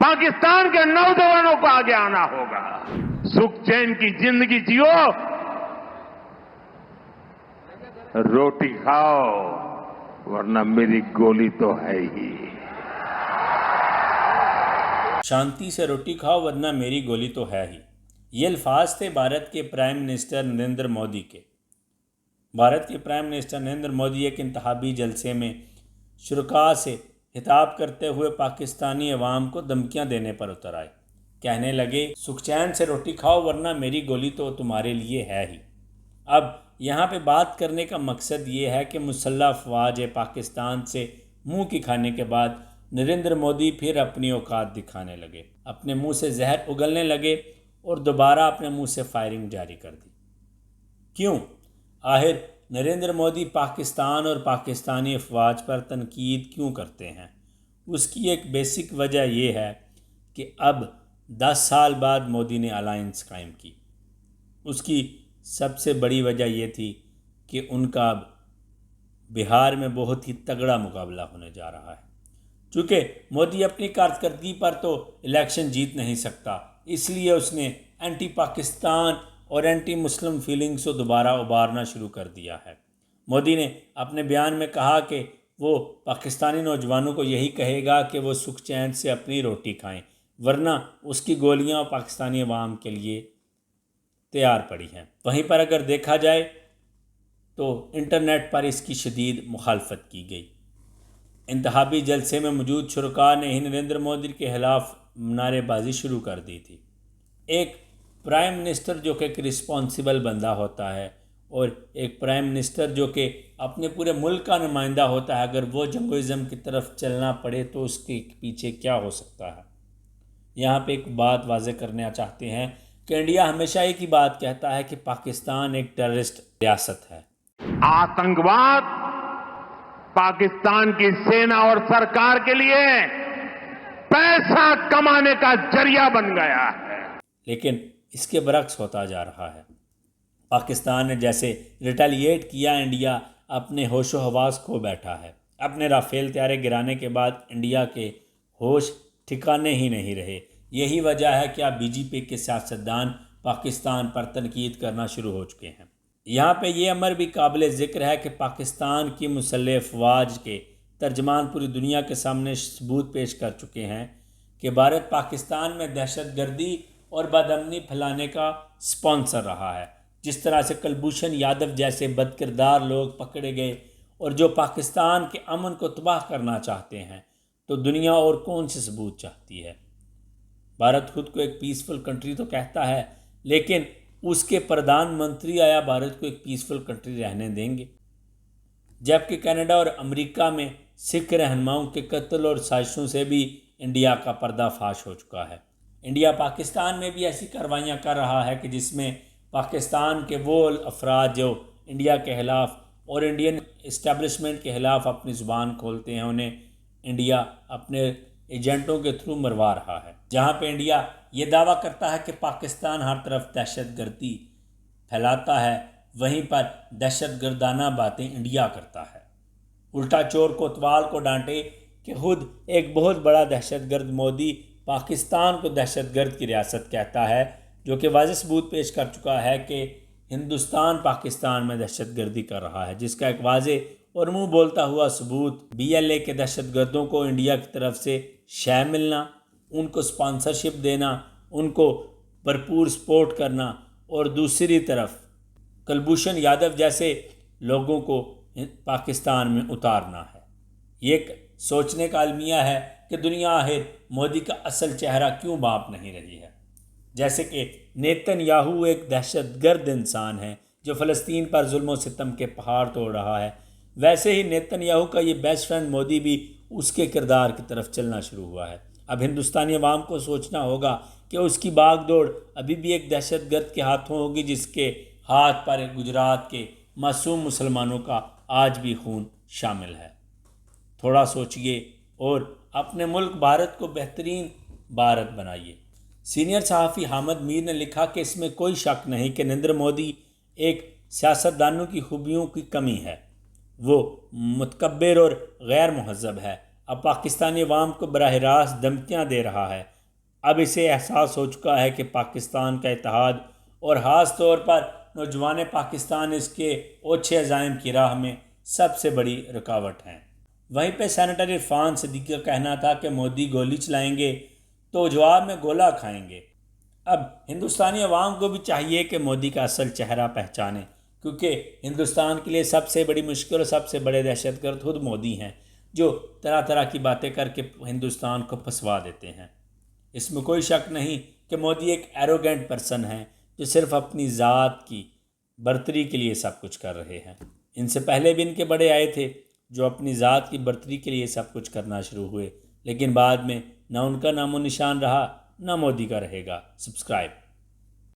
पाकिस्तान के नौजवानों को आगे आना होगा। सुख चैन की जिंदगी जियो, रोटी खाओ, वरना मेरी गोली तो है ही। शांति से रोटी खाओ वरना मेरी गोली तो है ही। ये अल्फाज थे भारत के प्राइम मिनिस्टर नरेंद्र मोदी के। भारत के प्राइम मिनिस्टर नरेंद्र मोदी एक इंतखाबी जलसे में शुरका से खिताब करते हुए पाकिस्तानी अवाम को धमकियां देने पर उतर आए। कहने लगे, सुख चैन से रोटी खाओ वरना मेरी गोली तो तुम्हारे लिए है ही। अब यहाँ पे बात करने का मकसद ये है कि मुसल्लह अफवाज पाकिस्तान से मुंह की खाने के बाद नरेंद्र मोदी फिर अपनी औकात दिखाने लगे, अपने मुंह से जहर उगलने लगे और दोबारा अपने मुंह से फायरिंग जारी कर दी। क्यों? आखिर नरेंद्र मोदी पाकिस्तान और पाकिस्तानी अफवाज पर तनकीद क्यों करते हैं? उसकी एक बेसिक वजह यह है कि अब 10 साल बाद मोदी ने अलायंस कायम की। उसकी सबसे बड़ी वजह यह थी कि उनका अब बिहार में बहुत ही तगड़ा मुकाबला होने जा रहा है। चूँकि मोदी अपनी कारकर्दगी पर तो इलेक्शन जीत नहीं सकता, इसलिए उसने एंटी पाकिस्तान और एंटी मुस्लिम फीलिंग्स को दोबारा उबारना शुरू कर दिया है। मोदी ने अपने बयान में कहा कि वो पाकिस्तानी नौजवानों को यही कहेगा कि वो सुख चैन से अपनी रोटी खाएं, वरना उसकी गोलियां पाकिस्तानी अवाम के लिए तैयार पड़ी हैं। वहीं पर अगर देखा जाए तो इंटरनेट पर इसकी शदीद मुखालफत की गई। इंतखाबी जलसे में मौजूद शुरका ने ही नरेंद्र मोदी के खिलाफ नारेबाजी शुरू कर दी थी। एक प्राइम मिनिस्टर जो कि एक रिस्पॉन्सिबल बंदा होता है और एक प्राइम मिनिस्टर जो कि अपने पूरे मुल्क का नुमाइंदा होता है, अगर वो जंगोइज़म की तरफ चलना पड़े तो उसके पीछे क्या हो सकता है। यहाँ पे एक बात वाज़े करना चाहते हैं कि इंडिया हमेशा एक ही बात कहता है कि पाकिस्तान एक टेररिस्ट रियासत है। आतंकवाद पाकिस्तान की सेना और सरकार के लिए पैसा कमाने का जरिया बन गया है। लेकिन इसके बरक्स होता जा रहा है। पाकिस्तान ने जैसे रिटेलिएट किया, इंडिया अपने होशो हवास खो बैठा है। अपने राफेल तैयारे गिराने के बाद इंडिया के होश ठिकाने ही नहीं रहे। यही वजह है कि अब बीजेपी के सियासतदान पाकिस्तान पर तनकीद करना शुरू हो चुके हैं। यहाँ पे ये अमर भी काबिल ज़िक्र है कि पाकिस्तान की मुसल्लह अफवाज के तर्जमान पूरी दुनिया के सामने सबूत पेश कर चुके हैं कि भारत पाकिस्तान में दहशतगर्दी और बदअमनी फैलाने का स्पॉन्सर रहा है। जिस तरह से कुलभूषण यादव जैसे बदकिरदार लोग पकड़े गए और जो पाकिस्तान के अमन को तबाह करना चाहते हैं, तो दुनिया और कौन से सबूत चाहती है? भारत खुद को एक पीसफुल कंट्री तो कहता है, लेकिन उसके प्रधानमंत्री आया भारत को एक पीसफुल कंट्री रहने देंगे? जबकि कनाडा और अमेरिका में सिख रहनुमाओं के कत्ल और साजिशों से भी इंडिया का पर्दाफाश हो चुका है। इंडिया पाकिस्तान में भी ऐसी कार्रवाइयाँ कर रहा है कि जिसमें पाकिस्तान के वो अफराद जो इंडिया के ख़िलाफ़ और इंडियन इस्टेब्लिशमेंट के ख़िलाफ़ अपनी ज़ुबान खोलते हैं, उन्हें इंडिया अपने एजेंटों के थ्रू मरवा रहा है। जहाँ पे इंडिया ये दावा करता है कि पाकिस्तान हर तरफ दहशतगर्दी फैलाता है, वहीं पर दहशतगर्दाना बातें इंडिया करता है। उल्टा चोर कोतवाल को डांटे कि खुद एक बहुत बड़ा दहशतगर्द मोदी पाकिस्तान को दहशतगर्द की रियासत कहता है, जो कि वाज़ेह सबूत पेश कर चुका है कि हिंदुस्तान पाकिस्तान में दहशतगर्दी कर रहा है, जिसका एक वाज़ेह और मुंह बोलता हुआ सबूत BLA के दहशतगर्दों को इंडिया की तरफ से शय मिलना, उनको स्पॉन्सरशिप देना, उनको भरपूर सपोर्ट करना और दूसरी तरफ कुलभूषण यादव जैसे लोगों को पाकिस्तान में उतारना है। ये एक सोचने का अलमिया है कि दुनिया आखिर मोदी का असल चेहरा क्यों भांप नहीं रही है। जैसे कि नेतन्याहू एक दहशतगर्द इंसान है जो फ़लस्तीन पर जुल्म और सितम के पहाड़ तोड़ रहा है, वैसे ही नेतन्याहू का ये बेस्ट फ्रेंड मोदी भी उसके किरदार की तरफ चलना शुरू हुआ है। अब हिंदुस्तानी अवाम को सोचना होगा कि उसकी बागडोर अभी भी एक दहशतगर्द के हाथों होगी, जिसके हाथ पर गुजरात के मासूम मुसलमानों का आज भी खून शामिल है। थोड़ा सोचिए और अपने मुल्क भारत को बेहतरीन भारत बनाइए। सीनियर सहाफ़ी हामिद मीर ने लिखा कि इसमें कोई शक नहीं कि नरेंद्र मोदी एक सियासतदानों की खूबियों की कमी है। वो मुतकब्बिर और गैर मुहज़्ज़ब है। अब पाकिस्तानी अवाम को बराह रास्त धमकियाँ दे रहा है। اب اسے احساس ہو چکا ہے کہ پاکستان کا اتحاد اور خاص طور پر نوجوان پاکستان اس کے اوچھے عزائم کی راہ میں سب سے بڑی رکاوٹ ہیں۔ وہیں پہ سینیٹر عرفان صدیقی کا کہنا تھا کہ مودی گولی چلائیں گے تو جواب میں گولا کھائیں گے۔ اب ہندوستانی عوام کو بھی چاہیے کہ مودی کا اصل چہرہ پہچانیں، کیونکہ ہندوستان کے لیے سب سے بڑی مشکل اور سب سے بڑے دہشت گرد خود مودی ہیں، جو طرح طرح کی باتیں کر کے ہندوستان کو پھنسوا دیتے ہیں۔ اس میں کوئی شک نہیں کہ مودی ایک ایروگینٹ پرسن ہے جو صرف اپنی ذات کی برتری کے لیے سب کچھ کر رہے ہیں۔ ان سے پہلے بھی ان کے بڑے آئے تھے جو اپنی ذات کی برتری کے لیے سب کچھ کرنا شروع ہوئے، لیکن بعد میں نہ ان کا نام و نشان رہا، نہ مودی کا رہے گا۔ سبسکرائب